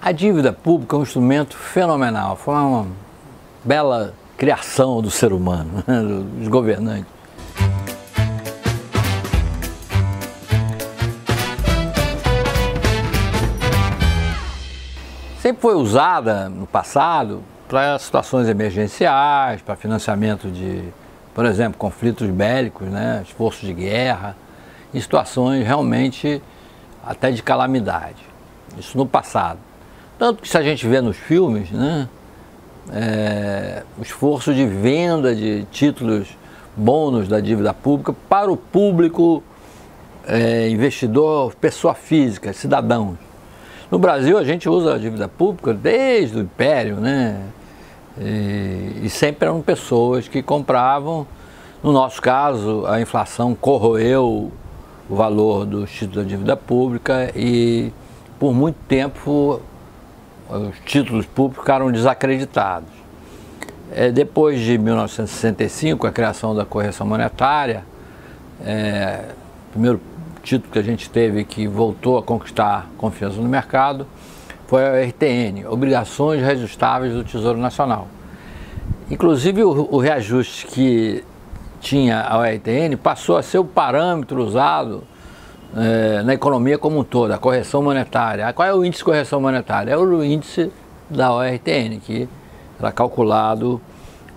A dívida pública é um instrumento fenomenal, foi uma bela criação do ser humano, dos governantes. Sempre foi usada no passado para situações emergenciais, para financiamento de, por exemplo, conflitos bélicos, né, esforços de guerra, em situações realmente até de calamidade. Isso no passado. Tanto que se a gente vê nos filmes, né, o esforço de venda de títulos bônus da dívida pública para o público investidor, pessoa física, cidadãos. No Brasil a gente usa a dívida pública desde o Império, né? E sempre eram pessoas que compravam. No nosso caso, a inflação corroeu o valor dos títulos da dívida pública e por muito tempo os títulos públicos ficaram desacreditados. Depois de 1965, a criação da correção monetária, o primeiro título que a gente teve que voltou a conquistar confiança no mercado foi a RTN, Obrigações Reajustáveis do Tesouro Nacional. Inclusive o reajuste que tinha a RTN passou a ser o parâmetro usado na economia como um todo, a correção monetária. Qual é o índice de correção monetária? É o índice da ORTN, que era calculado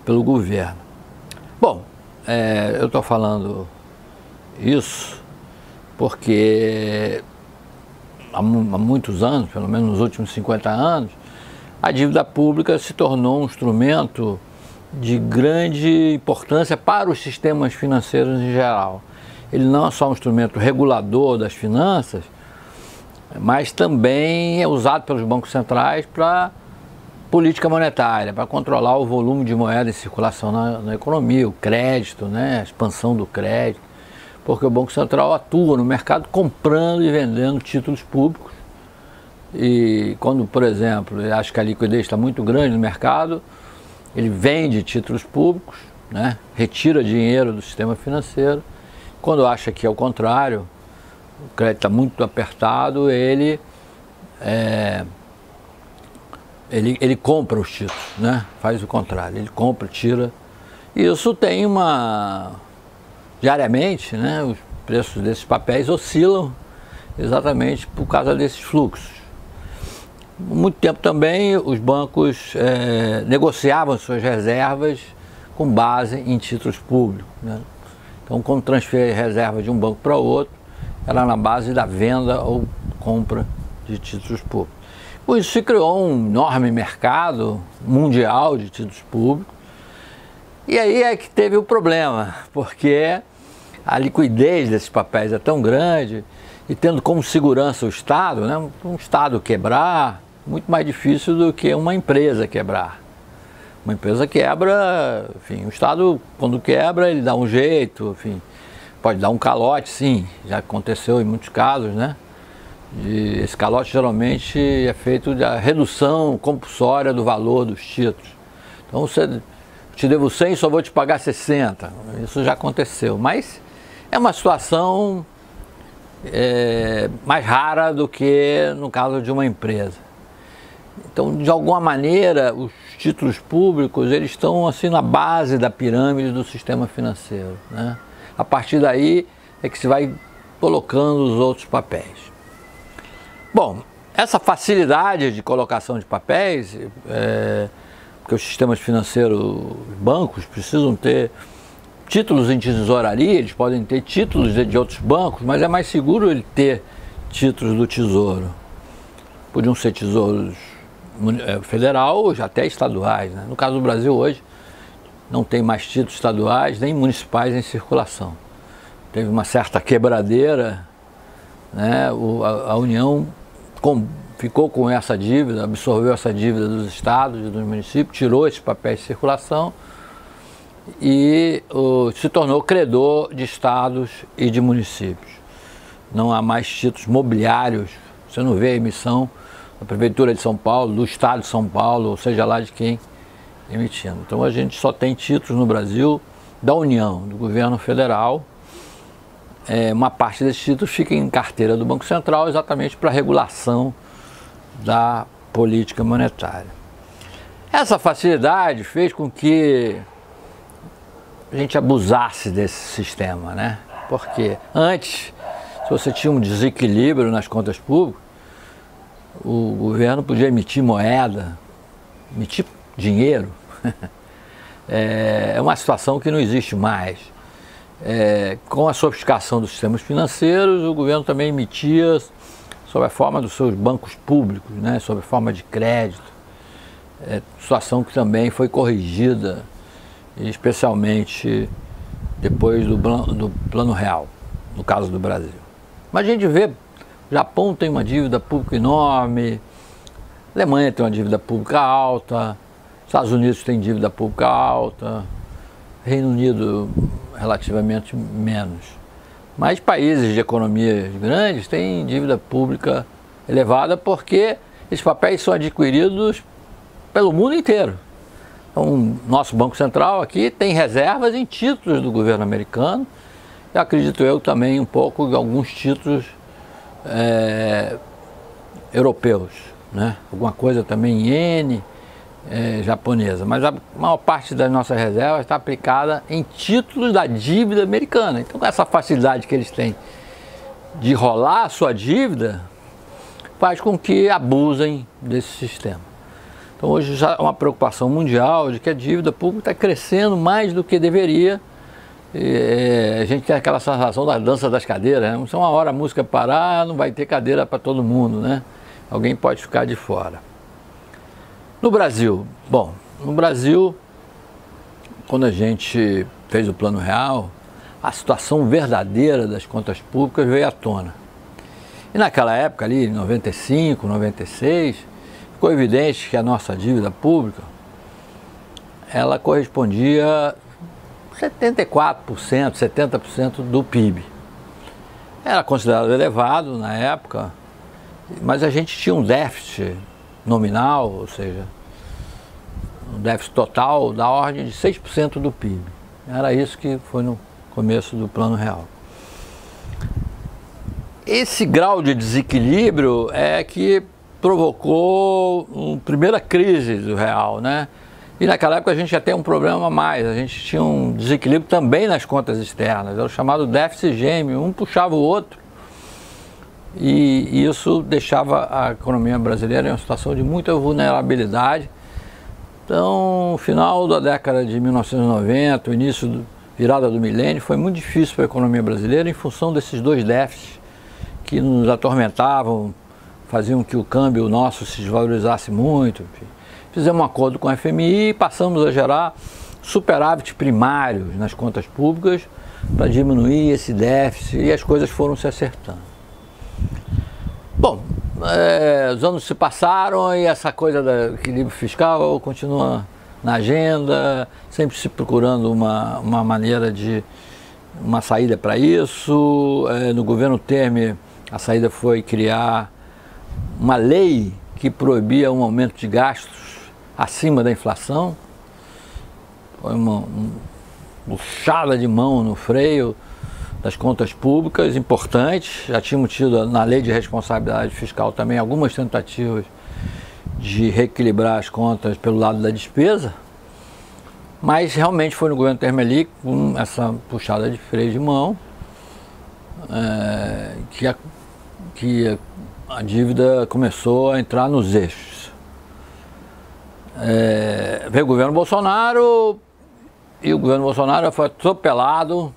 pelo governo. Bom, eu estou falando isso porque há muitos anos, pelo menos nos últimos 50 anos, a dívida pública se tornou um instrumento de grande importância para os sistemas financeiros em geral. Ele não é só um instrumento regulador das finanças, mas também é usado pelos bancos centrais para política monetária, para controlar o volume de moeda em circulação na economia, o crédito, né, a expansão do crédito, porque o Banco Central atua no mercado comprando e vendendo títulos públicos. E quando, por exemplo, ele acha que a liquidez está muito grande no mercado, ele vende títulos públicos, né, retira dinheiro do sistema financeiro. Quando acha que é o contrário, o crédito está muito apertado, ele compra os títulos, né? Faz o contrário, ele compra, tira. E isso tem diariamente, né, os preços desses papéis oscilam exatamente por causa desses fluxos. Há muito tempo também os bancos negociavam suas reservas com base em títulos públicos, né? Então, quando transferia reserva de um banco para outro, era na base da venda ou compra de títulos públicos. Com isso se criou um enorme mercado mundial de títulos públicos. E aí é que teve o problema, porque a liquidez desses papéis é tão grande e tendo como segurança o Estado, né, um Estado quebrar, muito mais difícil do que uma empresa quebrar. Uma empresa quebra, enfim, o Estado, quando quebra, ele dá um jeito, enfim, pode dar um calote, sim, já aconteceu em muitos casos, né? E esse calote geralmente é feito da redução compulsória do valor dos títulos. Então, você te devo 100, só vou te pagar 60. Isso já aconteceu, mas é uma situação mais rara do que no caso de uma empresa. Então, de alguma maneira, os títulos públicos, eles estão assim na base da pirâmide do sistema financeiro, né? A partir daí é que se vai colocando os outros papéis. Bom, essa facilidade de colocação de papéis, porque os sistemas financeiros, os bancos precisam ter títulos em tesouraria, eles podem ter títulos de outros bancos, mas é mais seguro ele ter títulos do Tesouro. Podiam ser tesouros federal ou até estaduais, né? No caso do Brasil hoje não tem mais títulos estaduais nem municipais em circulação. Teve uma certa quebradeira, né? A União ficou com essa dívida, absorveu essa dívida dos estados e dos municípios, tirou esses papéis de circulação e se tornou credor de estados e de municípios. Não há mais títulos mobiliários, você não vê a emissão da Prefeitura de São Paulo, do Estado de São Paulo, ou seja lá de quem emitindo. Então a gente só tem títulos no Brasil da União, do governo federal. Uma parte desses títulos fica em carteira do Banco Central exatamente para regulação da política monetária. Essa facilidade fez com que a gente abusasse desse sistema, né? Porque antes, se você tinha um desequilíbrio nas contas públicas, o governo podia emitir moeda, emitir dinheiro. É uma situação que não existe mais. Com a sofisticação dos sistemas financeiros, o governo também emitia sob a forma dos seus bancos públicos, né? Sob a forma de crédito. Situação que também foi corrigida, especialmente depois do Plano Real, no caso do Brasil. Mas a gente vê, o Japão tem uma dívida pública enorme, a Alemanha tem uma dívida pública alta, Estados Unidos tem dívida pública alta, Reino Unido relativamente menos. Mas países de economias grandes têm dívida pública elevada porque esses papéis são adquiridos pelo mundo inteiro. Então, nosso Banco Central aqui tem reservas em títulos do governo americano e acredito eu também um pouco de alguns títulos europeus, né? Alguma coisa também em iene japonesa, mas a maior parte das nossas reservas está aplicada em títulos da dívida americana. Então, com essa facilidade que eles têm de rolar a sua dívida, faz com que abusem desse sistema. Então hoje já é uma preocupação mundial de que a dívida pública está crescendo mais do que deveria. A gente tem aquela sensação da dança das cadeiras, né? Se uma hora a música parar, não vai ter cadeira para todo mundo, né? Alguém pode ficar de fora. No Brasil, bom, no Brasil, quando a gente fez o Plano Real, a situação verdadeira das contas públicas veio à tona. E naquela época ali, em 95, 96, ficou evidente que a nossa dívida pública, ela correspondia a 74%, 70% do PIB. Era considerado elevado na época, mas a gente tinha um déficit nominal, ou seja, um déficit total da ordem de 6% do PIB. Era isso que foi no começo do Plano Real. Esse grau de desequilíbrio é que provocou uma primeira crise do real, né? E naquela época a gente já tem um problema a mais, a gente tinha um desequilíbrio também nas contas externas, era o chamado déficit gêmeo, um puxava o outro, e isso deixava a economia brasileira em uma situação de muita vulnerabilidade. Então, no final da década de 1990, o início, virada do milênio, foi muito difícil para a economia brasileira em função desses dois déficits que nos atormentavam, faziam que o câmbio nosso se desvalorizasse muito. Enfim. Fizemos um acordo com a FMI e passamos a gerar superávit primários nas contas públicas para diminuir esse déficit e as coisas foram se acertando. Bom, os anos se passaram e essa coisa do equilíbrio fiscal continua na agenda, sempre se procurando uma maneira de uma saída para isso. No governo Temer, a saída foi criar uma lei que proibia um aumento de gastos acima da inflação. Foi uma puxada de mão no freio das contas públicas importantes. Já tínhamos tido na lei de responsabilidade fiscal também algumas tentativas de reequilibrar as contas pelo lado da despesa, mas realmente foi no governo Temer com essa puxada de freio de mão que a dívida começou a entrar nos eixos. Veio o governo Bolsonaro e o governo Bolsonaro foi atropelado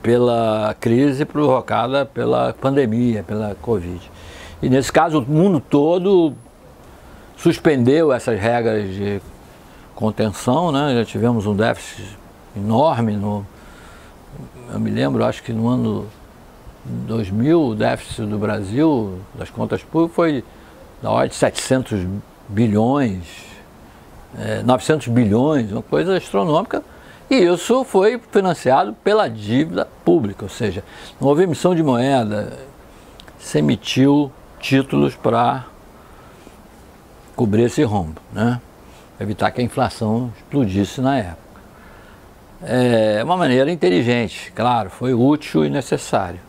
pela crise provocada pela pandemia, pela Covid. E nesse caso o mundo todo suspendeu essas regras de contenção, né? Já tivemos um déficit enorme, eu me lembro, acho que no ano 2000 o déficit do Brasil, das contas públicas, foi da ordem de 700 bilhões, 900 bilhões, uma coisa astronômica, e isso foi financiado pela dívida pública, ou seja, não houve emissão de moeda, se emitiu títulos para cobrir esse rombo, né? Evitar que a inflação explodisse na época. É uma maneira inteligente, claro, foi útil e necessário.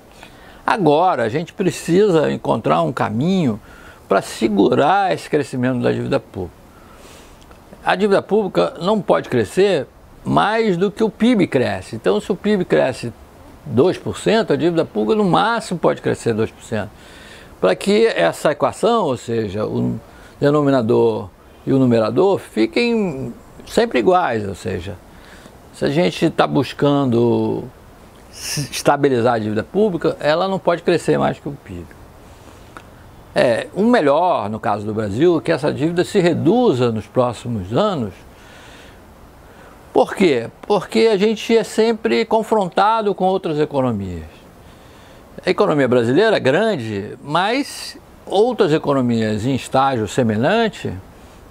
Agora a gente precisa encontrar um caminho para segurar esse crescimento da dívida pública. A dívida pública não pode crescer mais do que o PIB cresce. Então, se o PIB cresce 2%, a dívida pública no máximo pode crescer 2%. Para que essa equação, ou seja, o denominador e o numerador, fiquem sempre iguais. Ou seja, se a gente está buscando estabilizar a dívida pública, ela não pode crescer mais que o PIB. O melhor, no caso do Brasil, é que essa dívida se reduza nos próximos anos. Por quê? Porque a gente é sempre confrontado com outras economias. A economia brasileira é grande, mas outras economias em estágio semelhante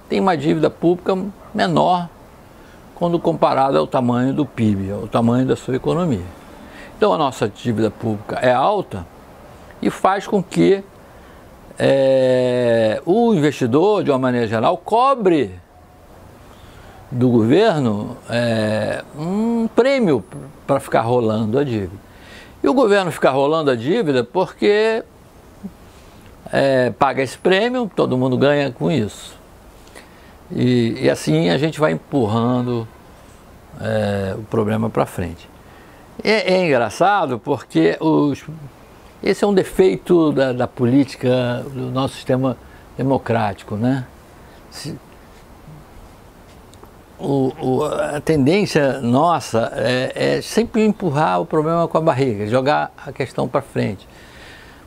têm uma dívida pública menor quando comparada ao tamanho do PIB, ao tamanho da sua economia. Então a nossa dívida pública é alta e faz com que o investidor, de uma maneira geral, cobre do governo um prêmio para ficar rolando a dívida. E o governo fica rolando a dívida porque paga esse prêmio, todo mundo ganha com isso. E assim a gente vai empurrando o problema para frente. É engraçado porque esse é um defeito da política do nosso sistema democrático, né? A tendência nossa é sempre empurrar o problema com a barriga, jogar a questão para frente.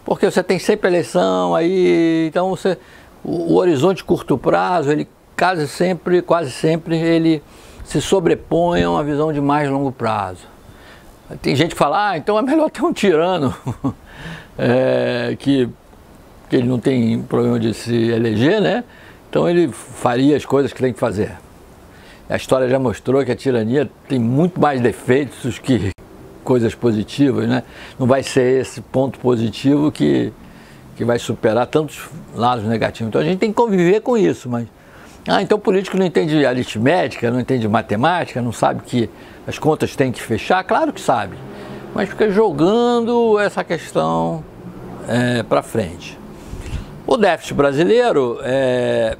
Porque você tem sempre eleição, aí, então o horizonte curto prazo, ele quase sempre ele se sobrepõe a uma visão de mais longo prazo. Tem gente que fala, então é melhor ter um tirano que ele não tem problema de se eleger, né? Então ele faria as coisas que tem que fazer. A história já mostrou que a tirania tem muito mais defeitos que coisas positivas, né? Não vai ser esse ponto positivo que vai superar tantos lados negativos. Então a gente tem que conviver com isso, mas... então o político não entende aritmética, não entende matemática, não sabe que as contas têm que fechar? Claro que sabe, mas fica jogando essa questão para frente. O déficit brasileiro é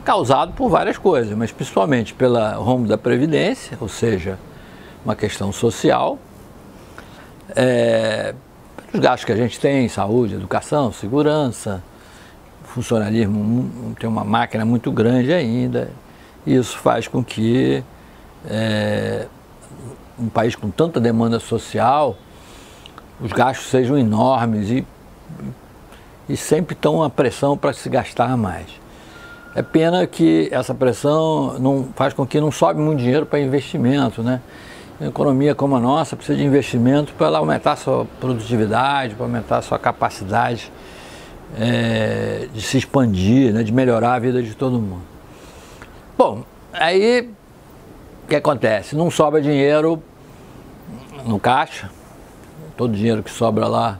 causado por várias coisas, mas principalmente pelo rombo da Previdência, ou seja, uma questão social, pelos gastos que a gente tem em saúde, educação, segurança, funcionalismo tem uma máquina muito grande ainda. Isso faz com que um país com tanta demanda social, os gastos sejam enormes e sempre estão uma pressão para se gastar mais. É pena que essa pressão não faz com que não sobe muito dinheiro para investimento, né? Uma economia como a nossa precisa de investimento para ela aumentar a sua produtividade, para aumentar a sua capacidade de se expandir, né, de melhorar a vida de todo mundo. Bom, aí o que acontece? Não sobra dinheiro no caixa, todo o dinheiro que sobra lá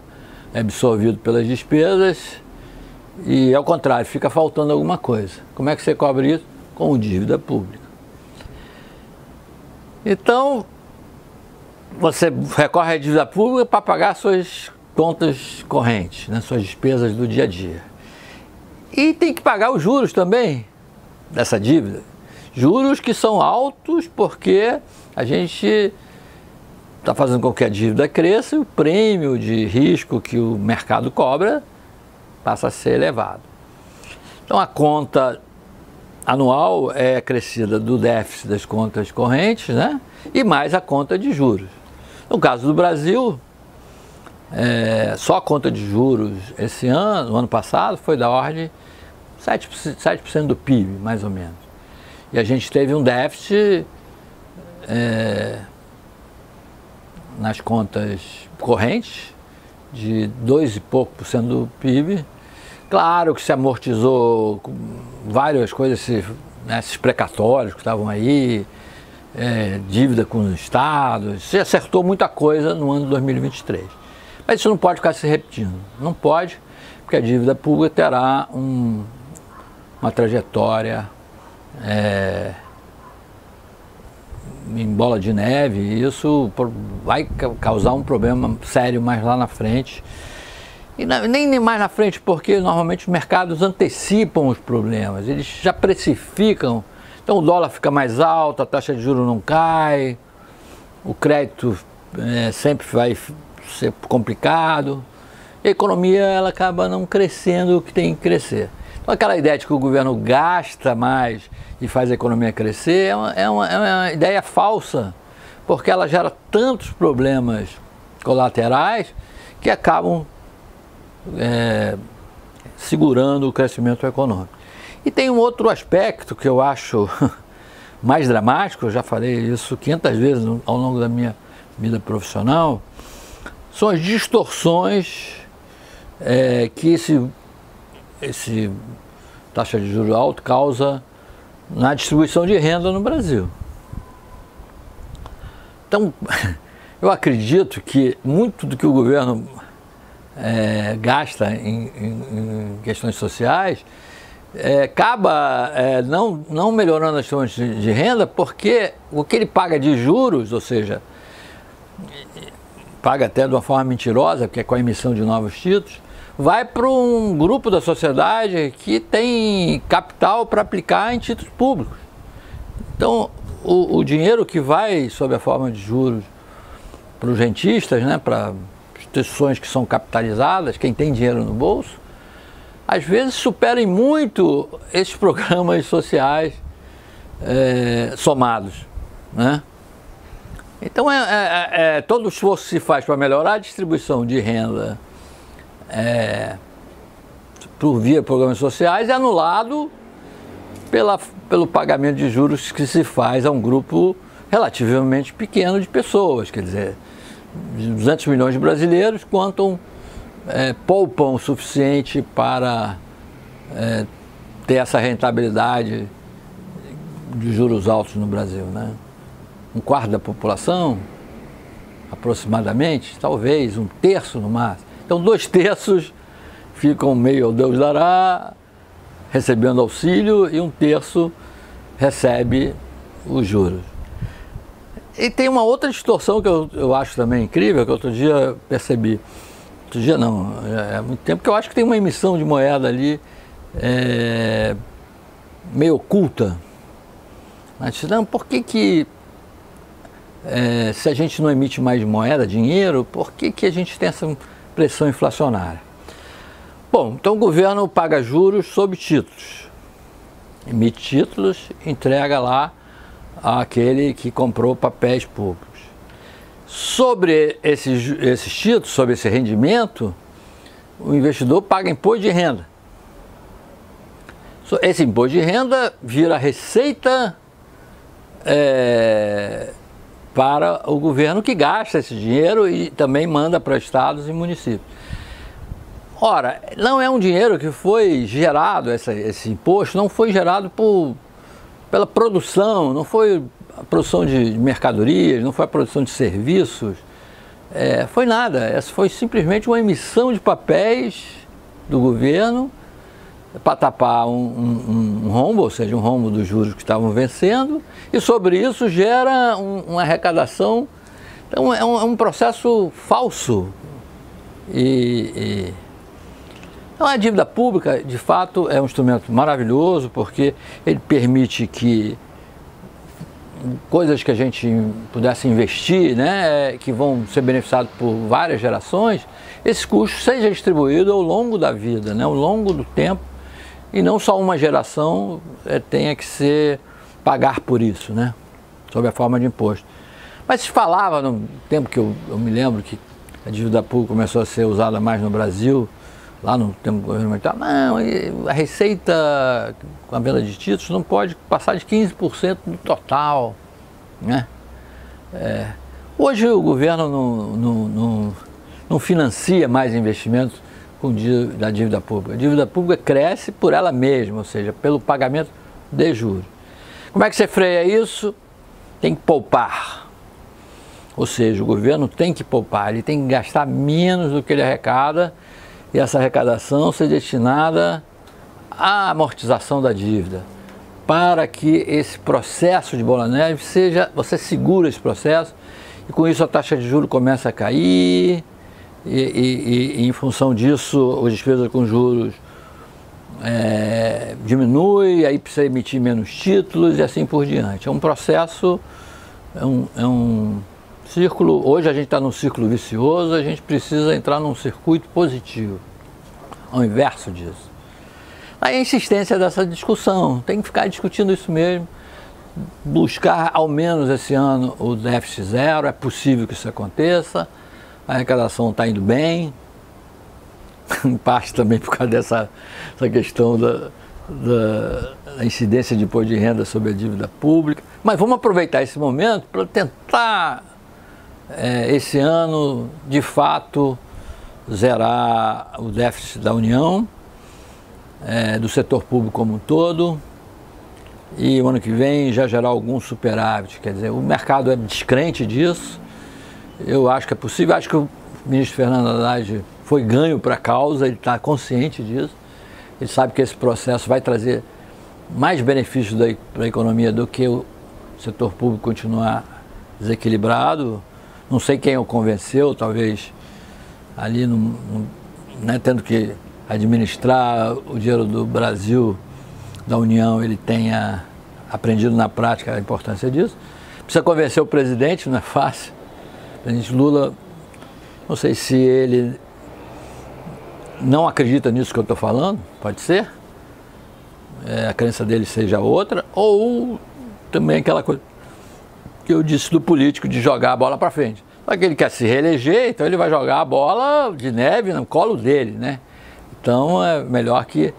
é absorvido pelas despesas e, ao contrário, fica faltando alguma coisa. Como é que você cobre isso? Com dívida pública. Então, você recorre à dívida pública para pagar suas contas correntes, né, suas despesas do dia a dia. E tem que pagar os juros também dessa dívida. Juros que são altos porque a gente está fazendo com que a dívida cresça e o prêmio de risco que o mercado cobra passa a ser elevado. Então a conta anual é acrescida do déficit das contas correntes, né, e mais a conta de juros. No caso do Brasil, só a conta de juros esse ano, no ano passado, foi da ordem de 7% do PIB, mais ou menos. E a gente teve um déficit nas contas correntes de 2 e pouco por cento do PIB. Claro que se amortizou várias coisas, esses precatórios que estavam aí, dívida com os estados, se acertou muita coisa no ano de 2023. Mas isso não pode ficar se repetindo, não pode, porque a dívida pública terá uma trajetória em bola de neve, e isso vai causar um problema sério mais lá na frente. E nem mais na frente, porque normalmente os mercados antecipam os problemas, eles já precificam. Então o dólar fica mais alto, a taxa de juros não cai, o crédito sempre vai ser complicado, e a economia ela acaba não crescendo o que tem que crescer. Então aquela ideia de que o governo gasta mais e faz a economia crescer é uma ideia falsa, porque ela gera tantos problemas colaterais que acabam segurando o crescimento econômico. E tem um outro aspecto que eu acho mais dramático, eu já falei isso 500 vezes ao longo da minha vida profissional, são as distorções que esse taxa de juros alto causa na distribuição de renda no Brasil. Então, eu acredito que muito do que o governo gasta em questões sociais acaba não melhorando as fontes de renda, porque o que ele paga de juros, ou seja, paga até de uma forma mentirosa, que é com a emissão de novos títulos, vai para um grupo da sociedade que tem capital para aplicar em títulos públicos. Então, o dinheiro que vai sob a forma de juros para os rentistas, né, para instituições que são capitalizadas, quem tem dinheiro no bolso, às vezes superem muito esses programas sociais somados, né? Então, todo esforço que se faz para melhorar a distribuição de renda por via programas sociais é anulado pelo pagamento de juros que se faz a um grupo relativamente pequeno de pessoas. Quer dizer, 200 milhões de brasileiros poupam o suficiente para ter essa rentabilidade de juros altos no Brasil, né? Um quarto da população, aproximadamente, talvez um terço no máximo. Então 2/3 ficam meio ao Deus dará, recebendo auxílio, e 1/3 recebe os juros. E tem uma outra distorção que eu acho também incrível, que outro dia percebi. Outro dia não, há muito tempo, que eu acho que tem uma emissão de moeda ali meio oculta. Mas não, por que se a gente não emite mais moeda, dinheiro, por que a gente tem essa pressão inflacionária? Bom, então o governo paga juros sobre títulos, emite títulos, entrega lá àquele que comprou papéis públicos. Sobre esses títulos, sobre esse rendimento, o investidor paga imposto de renda. Esse imposto de renda vira receita para o governo, que gasta esse dinheiro e também manda para estados e municípios. Ora, não é um dinheiro que foi gerado, esse imposto não foi gerado pela produção, não foi a produção de mercadorias, não foi a produção de serviços, foi nada. Essa foi simplesmente uma emissão de papéis do governo para tapar um rombo, ou seja, um rombo dos juros que estavam vencendo, e sobre isso gera uma arrecadação. Então é um processo falso. Então a dívida pública, de fato, é um instrumento maravilhoso, porque ele permite que coisas que a gente pudesse investir, né, que vão ser beneficiadas por várias gerações, esse custo seja distribuído ao longo da vida, né, ao longo do tempo, e não só uma geração tenha que pagar por isso, né, sob a forma de imposto. Mas se falava, no tempo que eu me lembro que a dívida pública começou a ser usada mais no Brasil, lá no tempo do governo militar, não, a receita com a venda de títulos não pode passar de 15% do total, né? Hoje o governo não financia mais investimentos da dívida pública. A dívida pública cresce por ela mesma, ou seja, pelo pagamento de juros. Como é que você freia isso? Tem que poupar. Ou seja, o governo tem que poupar, ele tem que gastar menos do que ele arrecada, e essa arrecadação ser destinada à amortização da dívida, para que esse processo de bola de neve você segura esse processo, e com isso a taxa de juros começa a cair, e em função disso, as despesas com juros diminui, aí precisa emitir menos títulos e assim por diante. É um processo, é um círculo. Hoje a gente está num círculo vicioso, a gente precisa entrar num circuito positivo, ao inverso disso. Aí a insistência dessa discussão, tem que ficar discutindo isso mesmo, buscar ao menos esse ano o déficit zero, é possível que isso aconteça, a arrecadação está indo bem, em parte também por causa dessa questão da incidência de imposto de renda sobre a dívida pública, mas vamos aproveitar esse momento para tentar esse ano de fato zerar o déficit da União, do setor público como um todo, e o ano que vem já gerar algum superávit. Quer dizer, o mercado é descrente disso, eu acho que é possível, acho que o ministro Fernando Haddad foi ganho para a causa, ele está consciente disso, ele sabe que esse processo vai trazer mais benefícios para a economia do que o setor público continuar desequilibrado. Não sei quem o convenceu, talvez ali tendo que administrar o dinheiro do Brasil, da União, ele tenha aprendido na prática a importância disso. Precisa convencer o presidente, não é fácil. O presidente Lula, não sei se ele não acredita nisso que eu estou falando, pode ser, a crença dele seja outra, ou também aquela coisa que eu disse do político de jogar a bola para frente. Só que ele quer se reeleger, então ele vai jogar a bola de neve no colo dele, né? Então é melhor que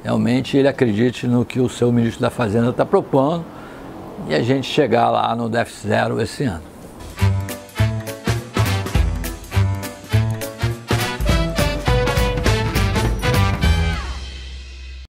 realmente ele acredite no que o seu ministro da Fazenda está propondo e a gente chegar lá no déficit zero esse ano.